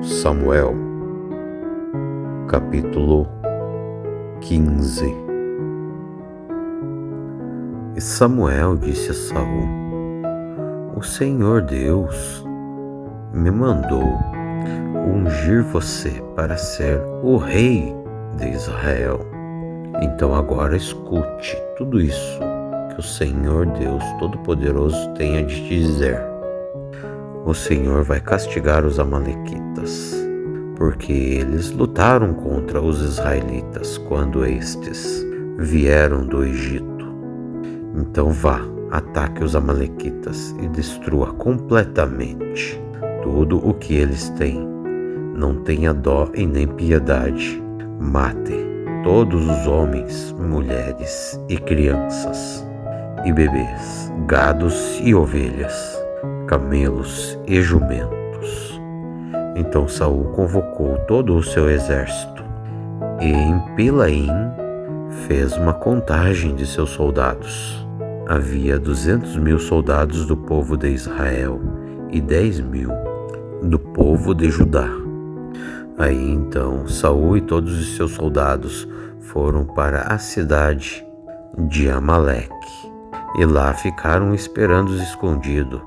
Samuel, capítulo 15. E Samuel disse a Saul: O Senhor Deus me mandou ungir você para ser o rei de Israel. Então agora escute tudo isso que o Senhor Deus Todo-Poderoso tem a te dizer. O Senhor vai castigar os amalequitas, porque eles lutaram contra os israelitas quando estes vieram do Egito. Então vá, ataque os amalequitas e destrua completamente tudo o que eles têm. Não tenha dó e nem piedade. Mate todos os homens, mulheres e crianças, e bebês, gados e ovelhas, camelos e jumentos. Então Saul convocou todo o seu exército e em Pilaim fez uma contagem de seus soldados. Havia 200.000 soldados do povo de Israel e 10.000 do povo de Judá. Aí então Saul e todos os seus soldados foram para a cidade de Amaleque e lá ficaram esperando escondidos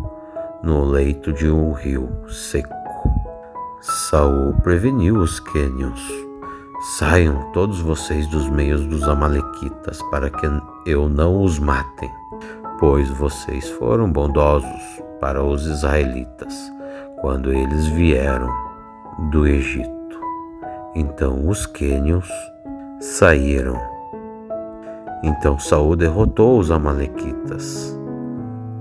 no leito de um rio seco. Saul preveniu os quênios: Saiam todos vocês dos meios dos amalequitas para que eu não os matem, pois vocês foram bondosos para os israelitas quando eles vieram do Egito. Então os quênios saíram. Então Saul derrotou os amalequitas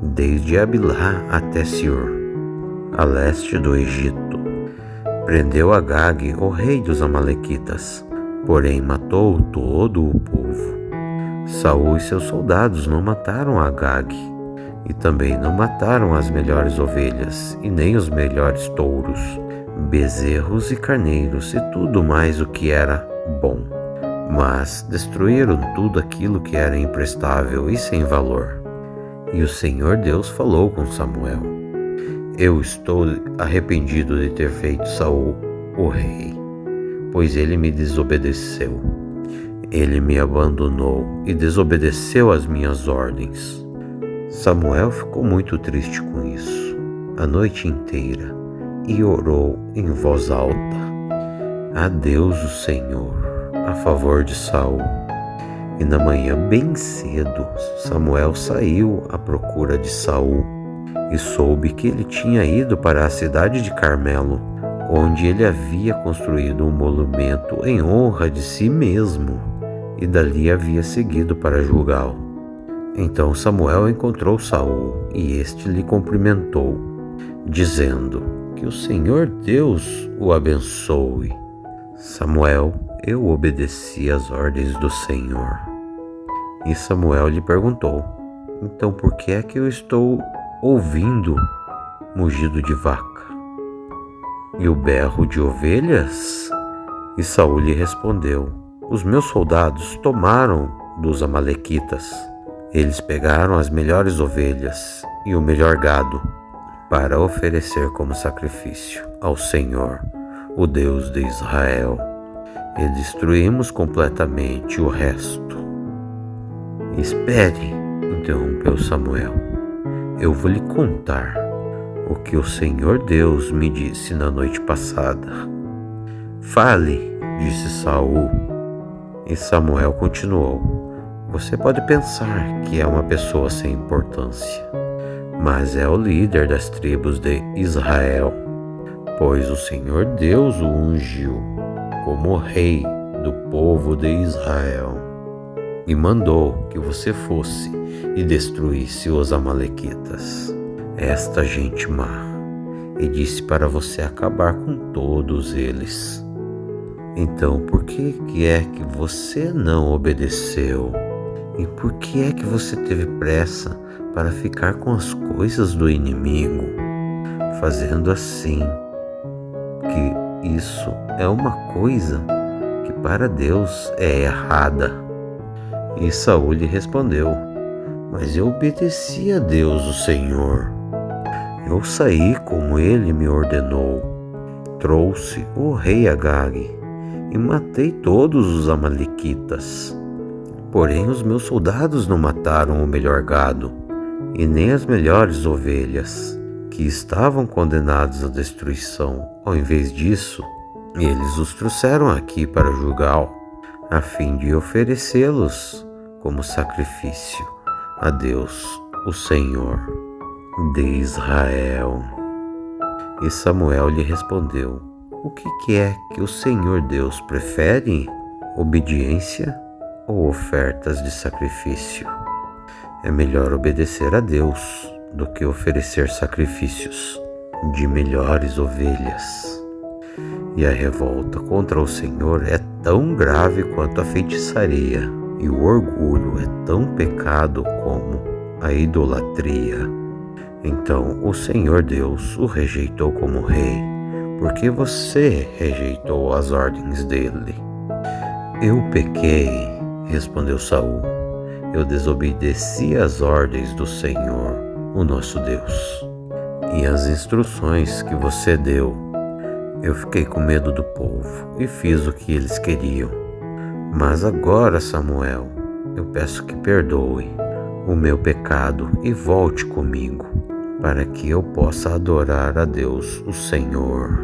desde Abilá até Sior, a leste do Egito. Prendeu Agag, o rei dos amalequitas, porém matou todo o povo. Saul e seus soldados não mataram Agag, e também não mataram as melhores ovelhas, e nem os melhores touros, bezerros e carneiros, e tudo mais o que era bom. Mas destruíram tudo aquilo que era imprestável e sem valor. E o Senhor Deus falou com Samuel: Eu estou arrependido de ter feito Saul o rei, pois ele me desobedeceu. Ele me abandonou e desobedeceu às minhas ordens. Samuel ficou muito triste com isso a noite inteira e orou em voz alta a Deus o Senhor a favor de Saul. E na manhã bem cedo Samuel saiu à procura de Saul e soube que ele tinha ido para a cidade de Carmelo, onde ele havia construído um monumento em honra de si mesmo, e dali havia seguido para Gilgal. Então Samuel encontrou Saul e este lhe cumprimentou, dizendo: Que o Senhor Deus o abençoe. Samuel: Eu obedeci às ordens do Senhor. E Samuel lhe perguntou: Então por que é que eu estou ouvindo mugido de vaca e o berro de ovelhas? E Saul lhe respondeu: Os meus soldados tomaram dos amalequitas. Eles pegaram as melhores ovelhas e o melhor gado para oferecer como sacrifício ao Senhor, o Deus de Israel, e destruímos completamente o resto. Espere, interrompeu Samuel, eu vou lhe contar o que o Senhor Deus me disse na noite passada. Fale, disse Saul. E Samuel continuou: Você pode pensar que é uma pessoa sem importância, mas é o líder das tribos de Israel, pois o Senhor Deus o ungiu como rei do povo de Israel e mandou que você fosse e destruísse os amalequitas, esta gente má, e disse para você acabar com todos eles. Então por que é que você não obedeceu? E por que é que você teve pressa para ficar com as coisas do inimigo, fazendo assim? Que isso é uma coisa que para Deus é errada. E Saul lhe respondeu: Mas eu obedeci a Deus o Senhor. Eu saí como ele me ordenou. trouxe o rei Agag e matei todos os amalequitas. Porém, os meus soldados não mataram o melhor gado e nem as melhores ovelhas, que estavam condenados à destruição. Ao invés disso, eles os trouxeram aqui para Gilgal, a fim de oferecê-los como sacrifício a Deus, o Senhor de Israel. E Samuel lhe respondeu: o que é que o Senhor Deus prefere? Obediência ou ofertas de sacrifício? É melhor obedecer a Deus do que oferecer sacrifícios de melhores ovelhas. E a revolta contra o Senhor é tão grave quanto a feitiçaria, e o orgulho é tão pecado como a idolatria. Então o Senhor Deus o rejeitou como rei, porque você rejeitou as ordens dele. Eu pequei, respondeu Saul. Eu desobedeci às ordens do Senhor, o nosso Deus, e as instruções que você deu. Eu fiquei com medo do povo e fiz o que eles queriam. Mas agora, Samuel, eu peço que perdoe o meu pecado e volte comigo, para que eu possa adorar a Deus, o Senhor.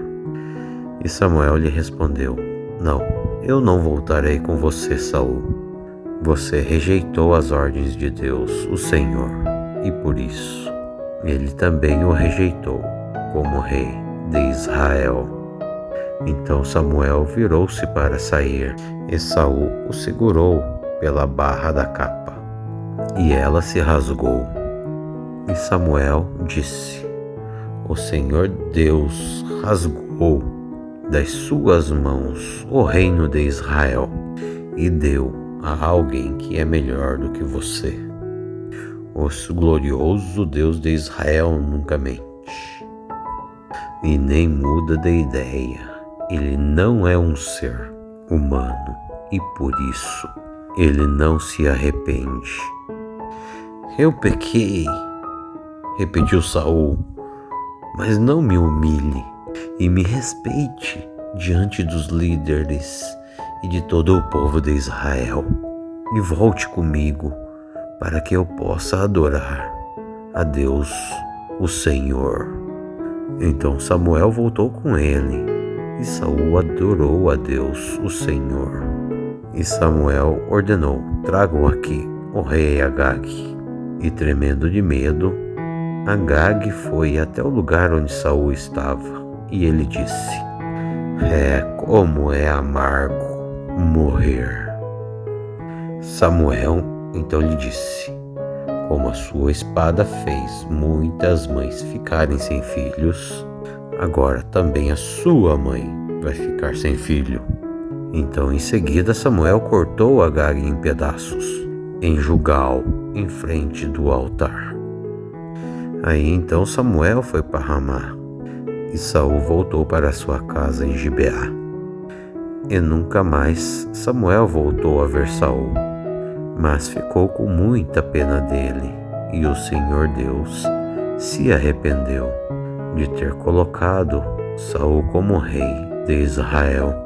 E Samuel lhe respondeu: não, eu não voltarei com você, Saul. Você rejeitou as ordens de Deus, o Senhor, e por isso ele também o rejeitou como rei de Israel. Então Samuel virou-se para sair, e Saul o segurou pela barra da capa, e ela se rasgou. E Samuel disse: o Senhor Deus rasgou das suas mãos o reino de Israel e deu a alguém que é melhor do que você. O glorioso Deus de Israel nunca mente e nem muda de ideia. Ele não é um ser humano e por isso ele não se arrepende. Eu pequei, repetiu Saul, mas não me humilhe e me respeite diante dos líderes e de todo o povo de Israel, e volte comigo para que eu possa adorar a Deus, o Senhor. Então Samuel voltou com ele, e Saul adorou a Deus, o Senhor. E Samuel ordenou: tragam aqui o rei Agag. E tremendo de medo, Agag foi até o lugar onde Saul estava, e ele disse: como é amargo morrer. Samuel então lhe disse: como a sua espada fez muitas mães ficarem sem filhos, agora também a sua mãe vai ficar sem filho. Então em seguida Samuel cortou Agag em pedaços, em Gilgal, em frente do altar. Aí então Samuel foi para Ramá, e Saul voltou para sua casa em Gibeá. E nunca mais Samuel voltou a ver Saul, mas ficou com muita pena dele, e o Senhor Deus se arrependeu de ter colocado Saul como rei de Israel.